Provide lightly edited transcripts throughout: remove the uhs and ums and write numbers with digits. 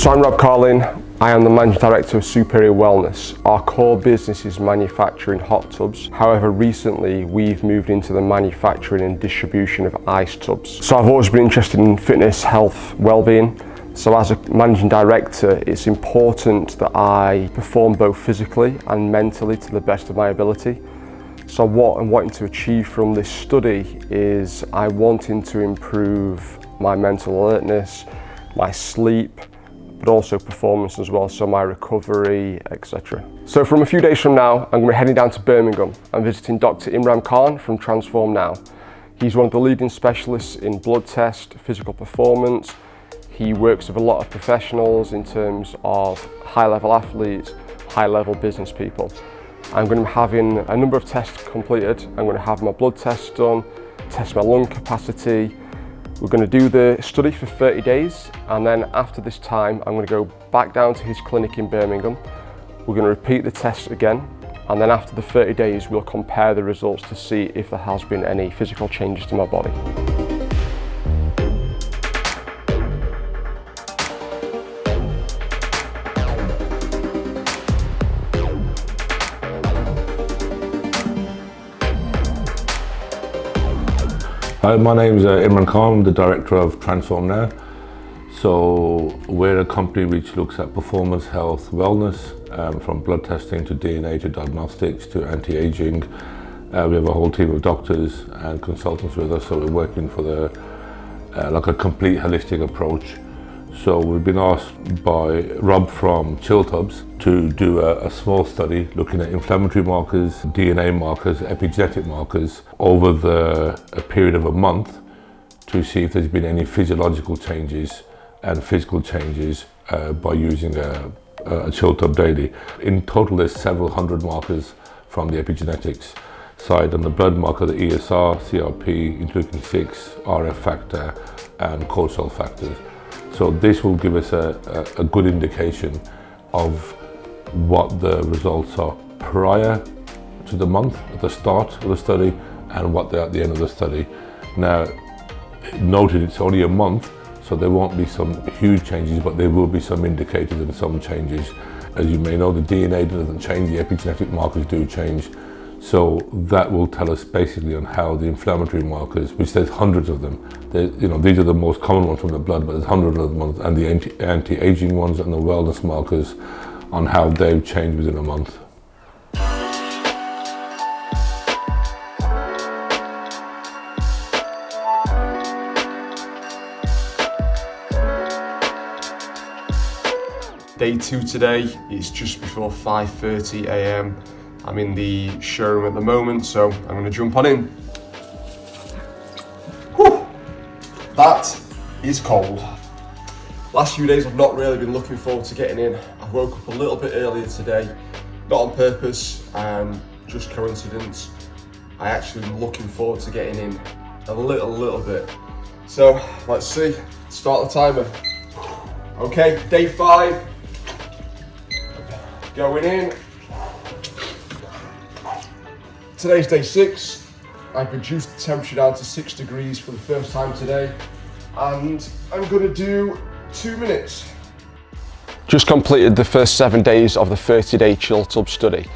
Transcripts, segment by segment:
So I'm Rob Carlin. I am the Managing Director of Superior Wellness. Our core business is manufacturing hot tubs. However, recently we've moved into the manufacturing and distribution of ice tubs. So I've always been interested in fitness, health, well-being. So as a Managing Director, it's important that I perform both physically and mentally to the best of my ability. So what I'm wanting to achieve from this study is I'm wanting to improve my mental alertness, my sleep, but also performance as well, so my recovery, etc. So from a few days from now, I'm going to be heading down to Birmingham and visiting Dr. Imran Khan from Transform Now. He's one of the leading specialists in blood test, physical performance. He works with a lot of professionals in terms of high-level athletes, high-level business people. I'm going to be having a number of tests completed. I'm going to have my blood tests done, test my lung capacity. We're going to do the study for 30 days, and then after this time I'm going to go back down to his clinic in Birmingham. We're going to repeat the tests again, and then after the 30 days we'll compare the results to see if there has been any physical changes to my body. Hi, my name is Imran Khan. I'm the director of Transform Now. So we're a company which looks at performance, health, wellness, from blood testing to DNA to diagnostics to anti-aging. We have a whole team of doctors and consultants with us, so we're working for like a complete holistic approach. So we've been asked by Rob from ChillTubs to do a small study looking at inflammatory markers, DNA markers, epigenetic markers over a period of a month to see if there's been any physiological changes and physical changes by using a ChillTub daily. In total, there's several hundred markers from the epigenetics side, and the blood marker, the ESR, CRP, interleukin-6, RF factor, and cortisol factors. So this will give us a good indication of what the results are prior to the month at the start of the study and what they're at the end of the study. Now, noted it's only a month, so there won't be some huge changes, but there will be some indicators and some changes. As you may know, the DNA doesn't change, the epigenetic markers do change. So that will tell us basically on how the inflammatory markers, which there's hundreds of them, these are the most common ones from the blood, but there's hundreds of them, and the anti-aging ones and the wellness markers on how they've changed within a month. Day 2 today, it's just before 5:30 a.m. I'm in the showroom at the moment, so I'm going to jump on in. Whew. That is cold. Last few days I've not really been looking forward to getting in. I woke up a little bit earlier today, not on purpose, just coincidence. I actually been looking forward to getting in a little bit. So let's see, start the timer. Okay, day 5, going in. Today's day 6. I've reduced the temperature down to 6 degrees for the first time today, and I'm going to do 2 minutes. Just completed the first 7 days of the 30-day ChillTub study.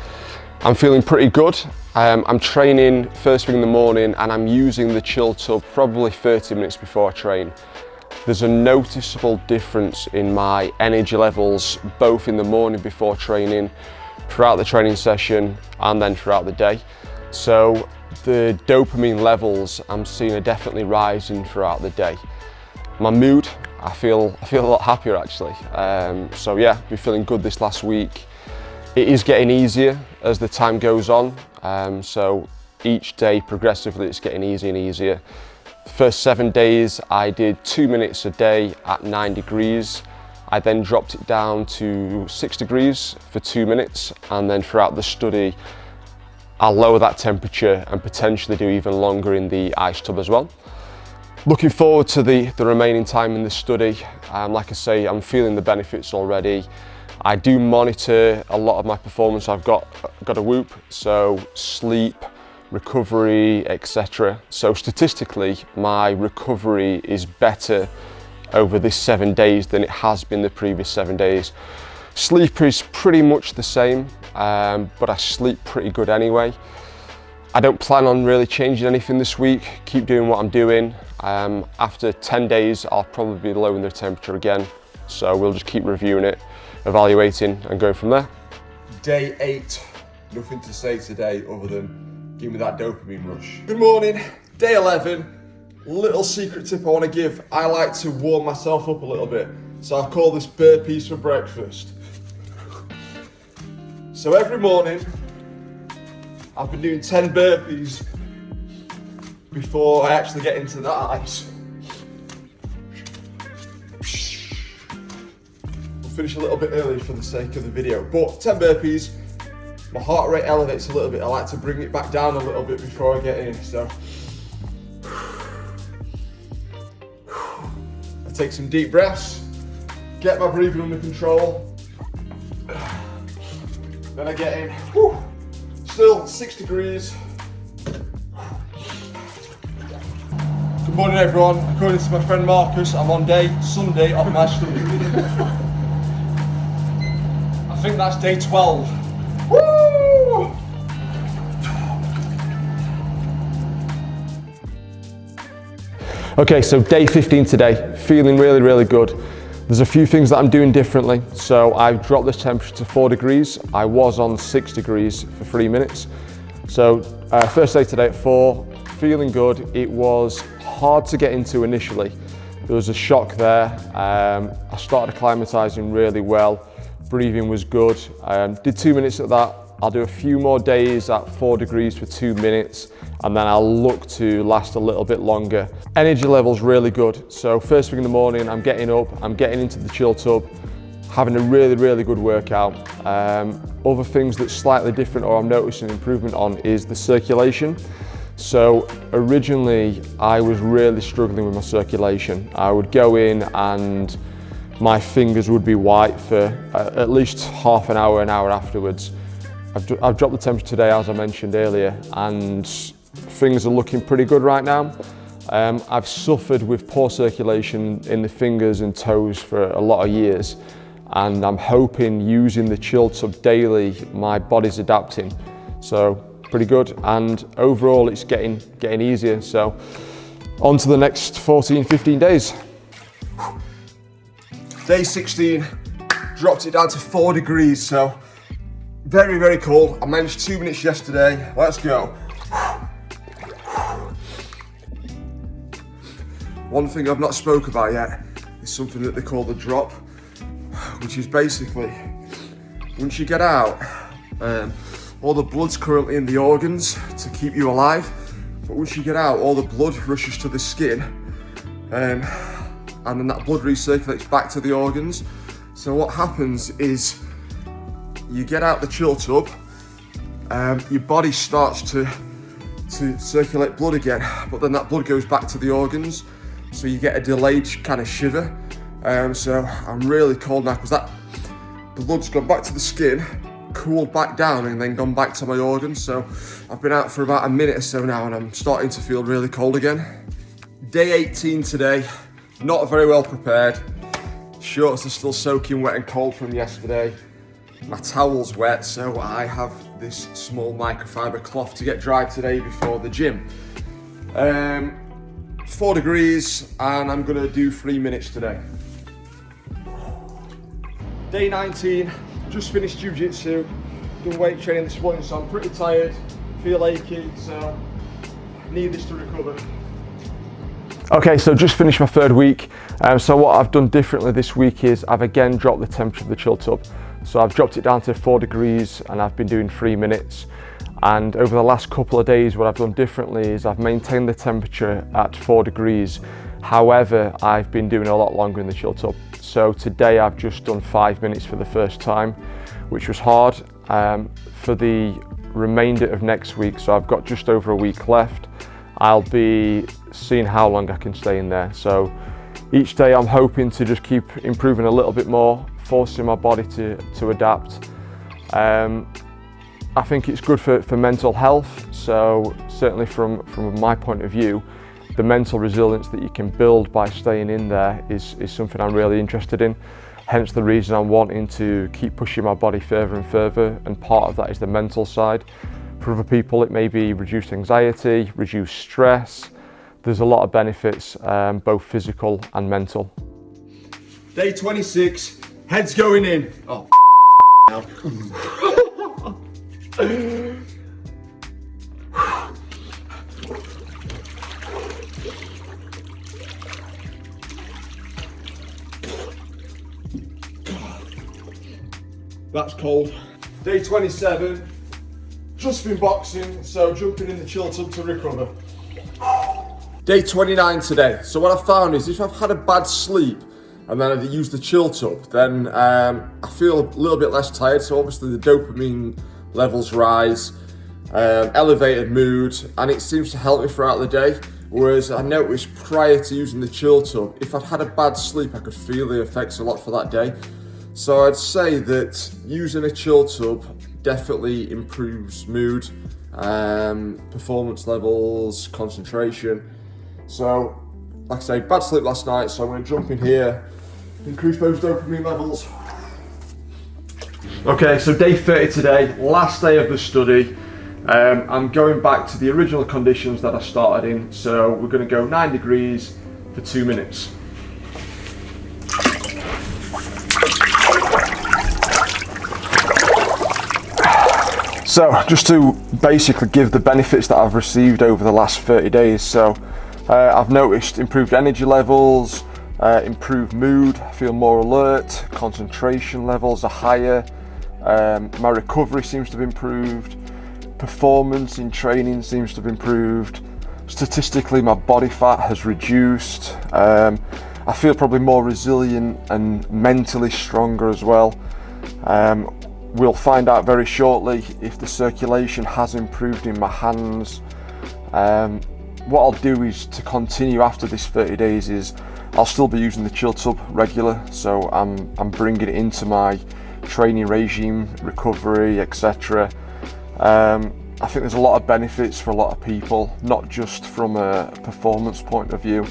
I'm feeling pretty good. I'm training first thing in the morning, and I'm using the ChillTub probably 30 minutes before I train. There's a noticeable difference in my energy levels, both in the morning before training, throughout the training session, and then throughout the day. So the dopamine levels I'm seeing are definitely rising throughout the day. My mood, I feel a lot happier actually. So yeah, been feeling good this last week. It is getting easier as the time goes on. So each day progressively it's getting easier and easier. The first 7 days I did 2 minutes a day at 9 degrees. I then dropped it down to 6 degrees for 2 minutes, and then throughout the study I'll lower that temperature and potentially do even longer in the ice tub as well. Looking forward to the remaining time in the study. Like I say, I'm feeling the benefits already. I do monitor a lot of my performance. I've got a Whoop, so sleep, recovery, etc. So statistically, my recovery is better over this 7 days than it has been the previous 7 days. Sleep is pretty much the same, but I sleep pretty good anyway. I don't plan on really changing anything this week, keep doing what I'm doing. After 10 days, I'll probably be lowering the temperature again. So we'll just keep reviewing it, evaluating and going from there. Day 8, nothing to say today other than give me that dopamine rush. Good morning, day 11. Little secret tip I want to give. I like to warm myself up a little bit. So I've called this burpees for breakfast. So every morning, I've been doing 10 burpees before I actually get into that ice. We'll finish a little bit early for the sake of the video, but 10 burpees, my heart rate elevates a little bit. I like to bring it back down a little bit before I get in, so. I take some deep breaths, get my breathing under control, then I get in. Whew. Still 6 degrees. Good morning everyone. According to my friend Marcus, I'm on Sunday off my stomach. I think that's day 12. Woo! Okay, so day 15 today. Feeling really, really good. There's a few things that I'm doing differently. So I've dropped this temperature to 4 degrees. I was on 6 degrees for 3 minutes. So first day today at 4, feeling good. It was hard to get into initially. There was a shock there. I started acclimatizing really well. Breathing was good. Did 2 minutes at that. I'll do a few more days at 4 degrees for 2 minutes, and then I'll look to last a little bit longer. Energy level's really good. So first thing in the morning, I'm getting up, I'm getting into the chill tub, having a really, really good workout. Other things that's slightly different or I'm noticing improvement on is the circulation. So originally I was really struggling with my circulation. I would go in and my fingers would be white for at least half an hour afterwards. I've dropped the temperature today, as I mentioned earlier, and things are looking pretty good right now. I've suffered with poor circulation in the fingers and toes for a lot of years, and I'm hoping using the chill tub daily, my body's adapting. So pretty good, and overall it's getting easier. So on to the next 14, 15 days. Day 16, dropped it down to 4 degrees, so very, very cold. I managed 2 minutes yesterday. Let's go. One thing I've not spoke about yet is something that they call the drop, which is basically, once you get out, all the blood's currently in the organs to keep you alive, but once you get out, all the blood rushes to the skin, and then that blood recirculates back to the organs. So what happens is, you get out the chill tub, your body starts to circulate blood again, but then that blood goes back to the organs, so you get a delayed kind of shiver. So I'm really cold now because that blood's gone back to the skin, cooled back down, and then gone back to my organs. So I've been out for about a minute or so now, and I'm starting to feel really cold again. Day 18 today, not very well prepared. Shorts are still soaking wet and cold from yesterday. My towel's wet, so I have this small microfiber cloth to get dry today before the gym. 4 degrees, and I'm gonna do 3 minutes today. Day 19, just finished jiu-jitsu, done weight training this morning, so I'm pretty tired, feel achy, so need this to recover. Okay, so just finished my 3rd week. So what I've done differently this week is I've again dropped the temperature of the chill tub. So I've dropped it down to 4 degrees and I've been doing 3 minutes. And over the last couple of days, what I've done differently is I've maintained the temperature at 4 degrees. However, I've been doing a lot longer in the chill tub. So today I've just done 5 minutes for the first time, which was hard. For the remainder of next week, so I've got just over a week left, I'll be seeing how long I can stay in there. So each day I'm hoping to just keep improving a little bit more, forcing my body to adapt. I think it's good for mental health, so certainly from my point of view, the mental resilience that you can build by staying in there is something I'm really interested in. Hence the reason I'm wanting to keep pushing my body further and further, and part of that is the mental side. For other people it may be reduced anxiety, reduced stress. There's a lot of benefits, both physical and mental. Day 26, head's going in. Oh, now. That's cold. Day 27, just been boxing, so jumping in the chill tub to recover. Day 29 today. So what I found is if I've had a bad sleep and then I use the chill tub, then I feel a little bit less tired. So obviously the dopamine levels rise, elevated mood, and it seems to help me throughout the day. Whereas I noticed prior to using the chill tub, if I'd had a bad sleep, I could feel the effects a lot for that day. So I'd say that using a chill tub definitely improves mood, performance levels, concentration. So, like I say, bad sleep last night, so I'm going to jump in here, increase those dopamine levels. Okay, so day 30 today, last day of the study. I'm going back to the original conditions that I started in, so we're going to go 9 degrees for 2 minutes. So just to basically give the benefits that I've received over the last 30 days. So I've noticed improved energy levels, improved mood, I feel more alert, concentration levels are higher, my recovery seems to have improved, performance in training seems to have improved, statistically my body fat has reduced, I feel probably more resilient and mentally stronger as well. We'll find out very shortly if the circulation has improved in my hands. What I'll do is to continue after this 30 days is I'll still be using the chill tub regular, so I'm bringing it into my training regime, recovery, etc. I think there's a lot of benefits for a lot of people, not just from a performance point of view.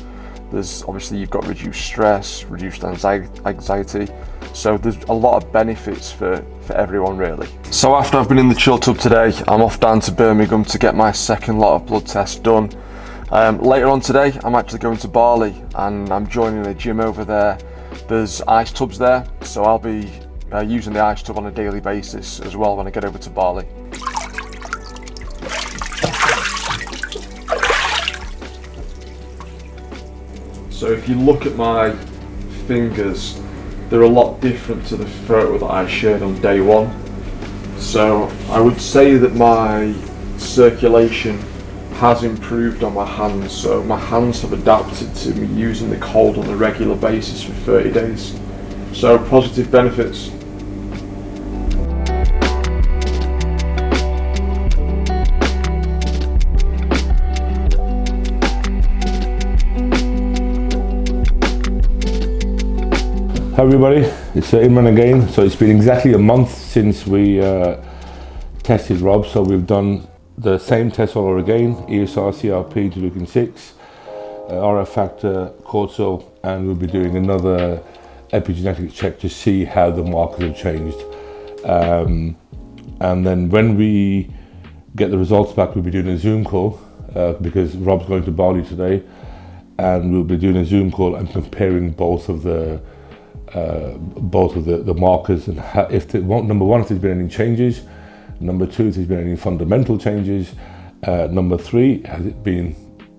There's obviously you've got reduced stress, reduced anxiety, so there's a lot of benefits for everyone really. So after I've been in the chill tub today, I'm off down to Birmingham to get my second lot of blood tests done. Later on today, I'm actually going to Bali and I'm joining a gym over there. There's ice tubs there, so I'll be using the ice tub on a daily basis as well when I get over to Bali. So if you look at my fingers, they're a lot different to the photo that I shared on day one. So I would say that my circulation has improved on my hands. So my hands have adapted to me using the cold on a regular basis for 30 days. So positive benefits. Hi everybody, it's Imran again. So it's been exactly a month since we tested Rob. So we've done the same test all over again, ESR, CRP, interleukin-6, RF factor, cortisol, and we'll be doing another epigenetics check to see how the markers have changed. And then when we get the results back, we'll be doing a Zoom call because Rob's going to Bali today, and we'll be doing a Zoom call and comparing both of the markers and how, number one, if there's been any changes, number two, if there's been any fundamental changes, number three, has it been,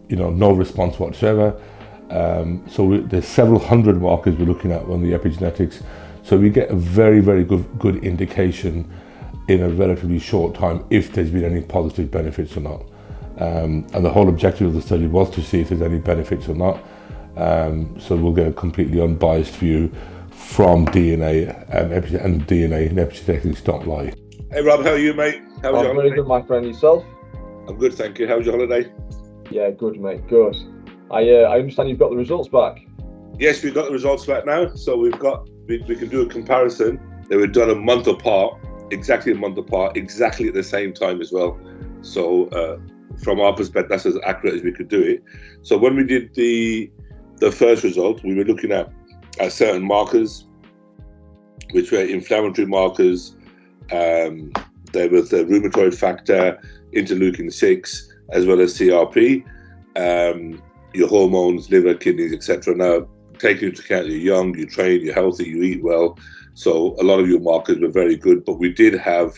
no response whatsoever. So there's several hundred markers we're looking at on the epigenetics, so we get a very, very good indication in a relatively short time if there's been any positive benefits or not. And the whole objective of the study was to see if there's any benefits or not. So we'll get a completely unbiased view from DNA and DNA and epigenetics don't lie. Hey Rob, how are you, mate? How was your Very holiday? good, my friend. Yourself? I'm good, thank you. How was your holiday? Yeah, good, mate. Good. I understand you've got the results back. Yes, we've got the results right now. So we can do a comparison. They were done a month apart, exactly a month apart, exactly at the same time as well. So from our perspective, that's as accurate as we could do it. So when we did the first result, we were looking at certain markers, which were inflammatory markers. There was the rheumatoid factor, interleukin-6, as well as CRP, your hormones, liver, kidneys, etc. Now, taking into account you're young, you train, you're healthy, you eat well, so a lot of your markers were very good. But we did have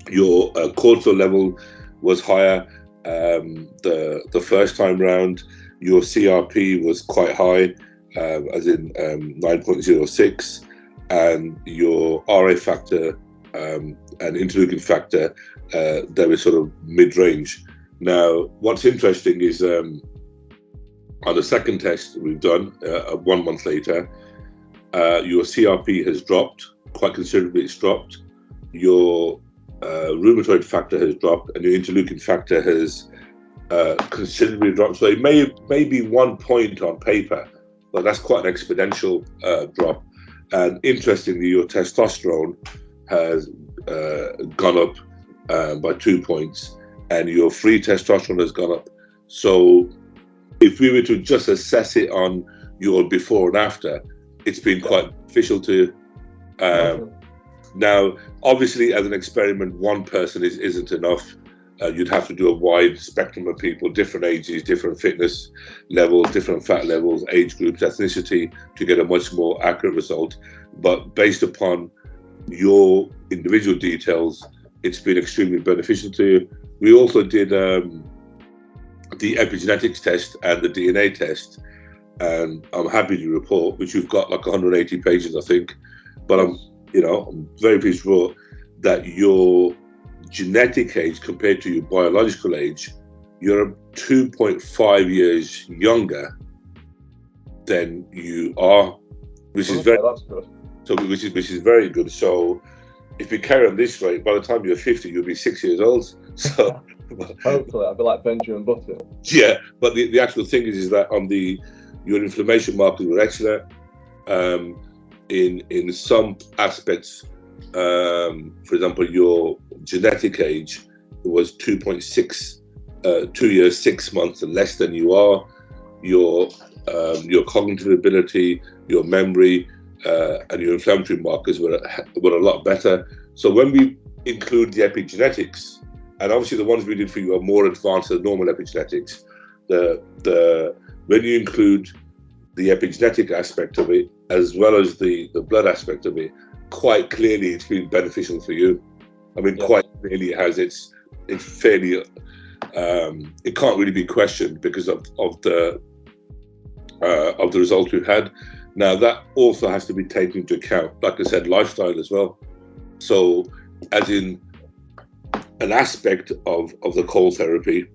your cortisol level was higher the first time round. Your CRP was quite high, as in 9.06, and your RA factor and interleukin factor, they were sort of mid-range. Now, what's interesting is on the second test we've done 1 month later, your CRP has dropped quite considerably. It's dropped. Your rheumatoid factor has dropped, and your interleukin factor has considerably dropped. So it may be 1 point on paper, but that's quite an exponential drop. And interestingly, your testosterone has gone up by 2 points, and your free testosterone has gone up. So if we were to just assess it on your before and after, it's been quite beneficial to you. Now, obviously, as an experiment, one person isn't enough. You'd have to do a wide spectrum of people, different ages, different fitness levels, different fat levels, age groups, ethnicity, to get a much more accurate result. But based upon your individual details, it's been extremely beneficial to you. We also did the epigenetics test and the DNA test, and I'm happy to report, which you've got like 180 pages, I think, but I'm very pleased to report that your genetic age compared to your biological age, you're 2.5 years younger than you are, which is very, that's good. So which is very good. So if you carry on this rate, by the time you're 50, you'll be 6 years old. So hopefully I'll be like Benjamin Button. Yeah, but the actual thing is that on your inflammation markers were excellent. In some aspects, for example, your genetic age was 2.6, 2 years, 6 months less than you are. Your cognitive ability, your memory, and your inflammatory markers were a lot better. So when we include the epigenetics, and obviously the ones we did for you are more advanced than normal epigenetics, when you include the epigenetic aspect of it, as well as the blood aspect of it, quite clearly it's been beneficial for you. I mean, quite clearly it has. It's fairly, it can't really be questioned because of the results we've had. Now that also has to be taken into account, like I said, lifestyle as well. So as in an aspect of the cold therapy,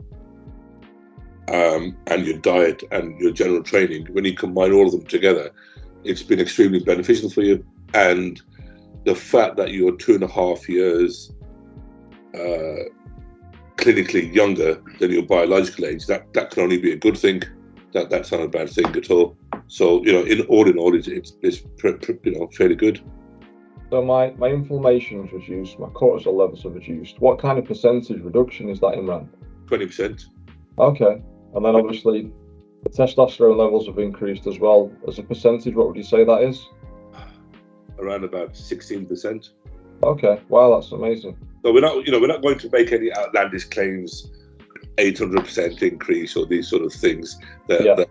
and your diet and your general training, when you combine all of them together, it's been extremely beneficial for you. And the fact that you're 2.5 years clinically younger than your biological age, that can only be a good thing. That's not a bad thing at all. So in all, it's fairly good. So my inflammation's reduced, my cortisol levels are reduced. What kind of percentage reduction is that, Imran? 20%. Okay. And then obviously the testosterone levels have increased as well. As a percentage, what would you say that is? Around about 16%. Okay. Wow, that's amazing. So we're not going to make any outlandish claims, 800% increase or these sort of things. That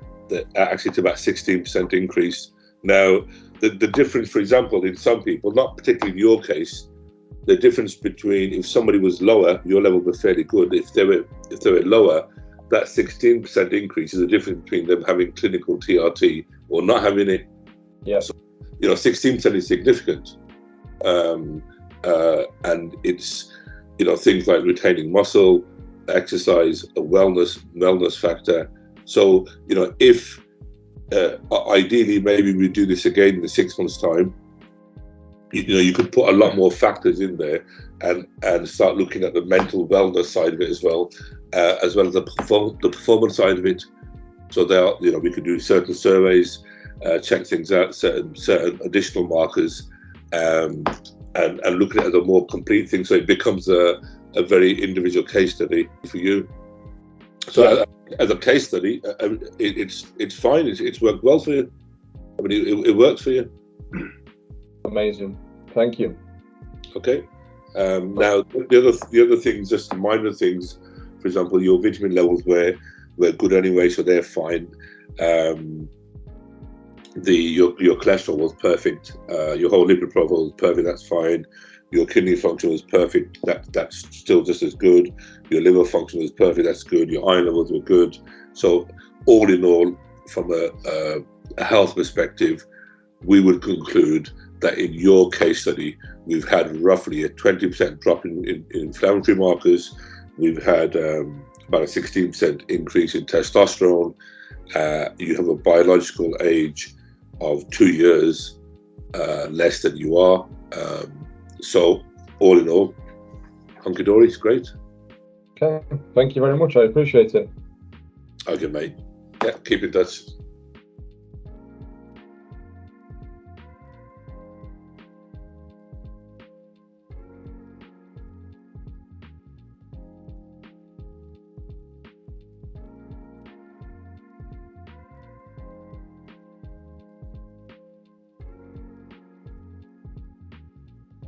actually it's about 16% increase. Now, the difference, for example, in some people, not particularly in your case, the difference between if somebody was lower, your level was fairly good. If they were lower, that 16% increase is the difference between them having clinical TRT or not having it. Yeah. So, 16% is significant. And it's, things like retaining muscle, exercise, a wellness factor. So, if ideally maybe we do this again in 6 months' time, you could put a lot more factors in there and start looking at the mental wellness side of it as well as the performance side of it. So we could do certain surveys, check things out, certain additional markers, and look at it as a more complete thing. So it becomes a a very individual case study for you. So as a case study, it's fine. It's worked well for you. I mean, it works for you. Amazing. Thank you. Okay. Now the other things, just minor things. For example, your vitamin levels were good anyway, so they're fine. Your cholesterol was perfect. Your whole lipid profile was perfect. That's fine. Your kidney function was perfect. That's still just as good. Your liver function was perfect. That's good. Your iron levels were good. So all in all, from a health perspective, we would conclude that in your case study, we've had roughly a 20% drop in inflammatory markers. We've had about a 16% increase in testosterone. You have a biological age of 2 years less than you are. So all in all, hunky-dory, it's great. Okay, thank you very much. I appreciate it. Okay, mate. Yeah, keep in touch.